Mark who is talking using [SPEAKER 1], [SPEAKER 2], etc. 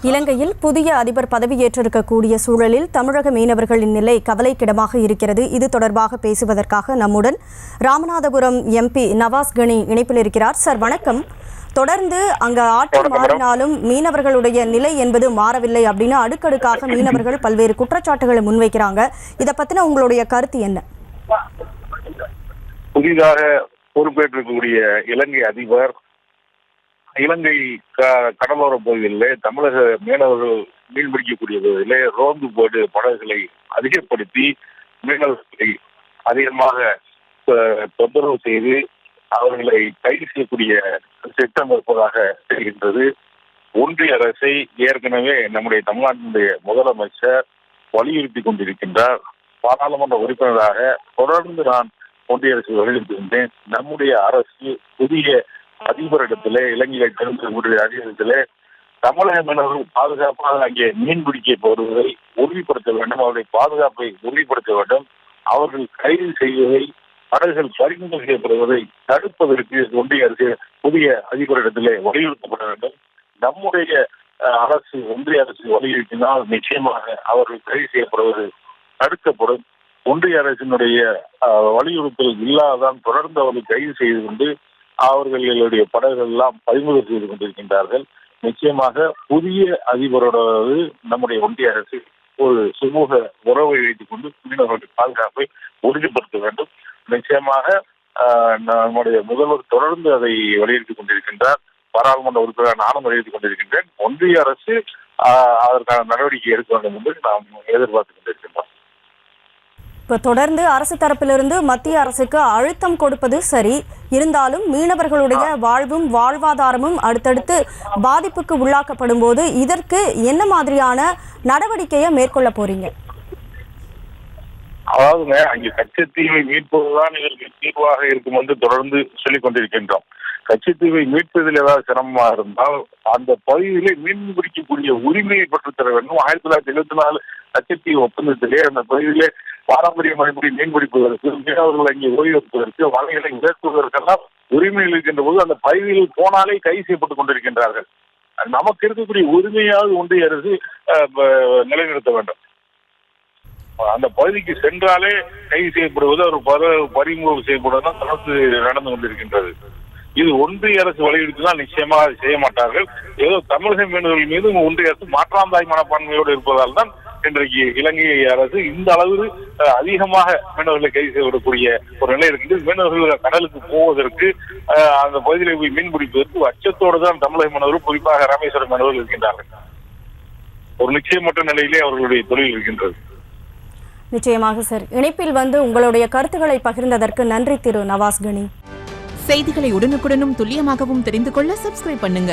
[SPEAKER 1] இலங்கையில் புதிய அதிபர் பதவியேற்றிருக்கக்கூடிய சூழலில் தமிழக மீனவர்களின் நிலை கவலைக்கிடமாக இருக்கிறது. இது தொடர்பாக பேசுவதற்காக நம்முடன் ராமநாதபுரம் எம்பி நவாஸ் கனி இணைப்பில் இருக்கிறார். சார் வணக்கம். தொடர்ந்து அங்க ஆட்சி மாறினாலும் மீனவர்களுடைய நிலை என்பது மாறவில்லை அப்படின்னு அடுக்கடுக்காக மீனவர்கள் பல்வேறு குற்றச்சாட்டுகளை முன்வைக்கிறாங்க. இதை பத்தின உங்களுடைய கருத்து என்ன?
[SPEAKER 2] புதிதாக பொறுப்பேற்றிருக்கக்கூடிய இலங்கை அதிபர் இலங்கை கடலோர பகுதிகளிலே தமிழக மீனவர்கள் மீன்பிடிக்கக்கூடிய பகுதியிலே ரோந்து போடு படகுகளை அதிகப்படுத்தி மீனவர்களை அதிகமாக தொந்தரவு செய்து அவர்களை கைது செய்யக்கூடிய திட்டம் இருப்பதாக தெரிகின்றது. ஒன்றிய அரசை ஏற்கனவே நம்முடைய தமிழ்நாட்டினுடைய முதலமைச்சர் வலியுறுத்தி கொண்டிருக்கின்றார். பாராளுமன்ற உறுப்பினராக தொடர்ந்து நான் ஒன்றிய அரசு வலியுறுத்தியிருந்தேன். நம்முடைய அரசு புதிய அதிபரிடத்திலே இலங்கையை தெரிவிக்கக்கூடிய அதிபரிடத்திலே தமிழக மீனவர்கள் பாதுகாப்பாக அங்கே மீன்பிடிக்க போடுவதை உறுதிப்படுத்த வேண்டும். அவருடைய பாதுகாப்பை உறுதிப்படுத்த வேண்டும். அவர்கள் கைது செய்வதை படகுகள் பறிமுதல் செய்யப்படுவதை தடுப்பதற்கு ஒன்றிய அரசு புதிய அதிபரிடத்திலே வலியுறுத்தப்பட வேண்டும். நம்முடைய அரசு ஒன்றிய அரசு வலியுறுத்தினால் நிச்சயமாக அவர்கள் கைது செய்யப்படுவது தடுக்கப்படும். ஒன்றிய அரசினுடைய வலியுறுத்தல் இல்லாதான் தொடர்ந்து அவர்கள் கைது செய்து கொண்டு அவர்களுடைய படகுகள் எல்லாம் பறிமுதல் செய்து கொண்டிருக்கின்றார்கள். நிச்சயமாக புதிய அதிபரோடு நம்முடைய ஒன்றிய அரசு ஒரு சுமூக உறவை வைத்துக் கொண்டு மீனவர்களுடைய பாதுகாப்பை உறுதிப்படுத்த வேண்டும். நிச்சயமாக நம்முடைய முதல்வர் தொடர்ந்து அதை வலியுறுத்திக் கொண்டிருக்கின்றார். பாராளுமன்ற உறுப்பினர் நானும் வலியுறுத்திக் கொண்டிருக்கின்றேன். ஒன்றிய அரசு அதற்கான நடவடிக்கை எடுக்க வேண்டும் என்று நாம் எதிர்பார்த்துக் கொண்டிருக்கின்றோம்.
[SPEAKER 1] இப்போ தொடர்ந்து அரசு தரப்பிலிருந்து மத்திய அரசுக்கு அழுத்தம் கொடுப்பது சரி, இருந்தாலும் மீனவர்களுடைய வாழ்வும் வாழ்வாதாரமும் அடுத்தடுத்து பாதிப்புக்கு உள்ளாக்கப்படும் போது இதற்கு என்ன மாதிரியான நடவடிக்கையை மேற்கொள்ள போறீங்க?
[SPEAKER 2] அதாவது அங்கே கச்சத்தீவை மீட்பதுதான் இதற்கு தீர்வாக இருக்கும் என்று தொடர்ந்து சொல்லிக் கொண்டிருக்கின்றோம். கச்சத்தீவை மீட்பதில் ஏதாவது சிரமமாக இருந்தால் அந்த பகுதியிலே மீன் பிடிக்கக்கூடிய உரிமையை பெற்றுத்தர வேண்டும். 1974 கச்சத்தீவு ஒப்பந்தத்திலே அந்த பகுதியிலே பாரம்பரிய முறைப்படி மீன்பிடிப்பதற்கு மீனவர்கள் அங்கே ஓய்வு எடுப்பதற்கு வலைகளை இழக்குவதற்கெல்லாம் உரிமை இருக்கின்ற போது அந்த பகுதியில் போனாலே கைது செய்யப்பட்டுக் கொண்டிருக்கின்றார்கள். நமக்கு இருக்கக்கூடிய உரிமையாவது ஒன்றிய அரசு நிலைநிறுத்த வேண்டும். அந்த பகுதிக்கு சென்றாலே கைது செய்யப்படுவது ஒரு பறிமுதல் செய்யப்படுவதுதான் தொடர்ந்து நடந்து கொண்டிருக்கின்றது. இது ஒன்றிய அரசு வலியுறுத்தினால் நிச்சயமாக செய்ய மாட்டார்கள். ஏதோ தமிழக மீனவர்கள் மீது ஒன்றிய அரசு மாற்றாந்தாய் மனப்பான்மையோடு இருப்பதால் தான் இன்றைக்கு இலங்கை அரசு இந்த அளவு அதிகமாக மீனவர்களை கைது செய்யப்படக்கூடிய ஒரு நிலை இருக்கின்றது. மீனவர்கள் கடலுக்கு போவதற்கு அந்த பகுதியில் போய் மீன் பிடிப்பதற்கு அச்சத்தோடு தான் தமிழக மீனவர்கள் குறிப்பாக ராமேஸ்வரம் மீனவர்கள் இருக்கின்றார்கள். ஒரு நிச்சயமற்ற நிலையிலே அவர்களுடைய தொழில் இருக்கின்றது.
[SPEAKER 1] நிச்சயமாக சார். இணைப்பில் உங்களுடைய கருத்துக்களை பகிர்ந்ததற்கு நன்றி திரு நவாஸ் கனி.
[SPEAKER 3] செய்திகளை உடனுக்குடனும் துல்லியமாகவும் தெரிந்து கொள்ள சப்ஸ்கிரைப் பண்ணுங்க.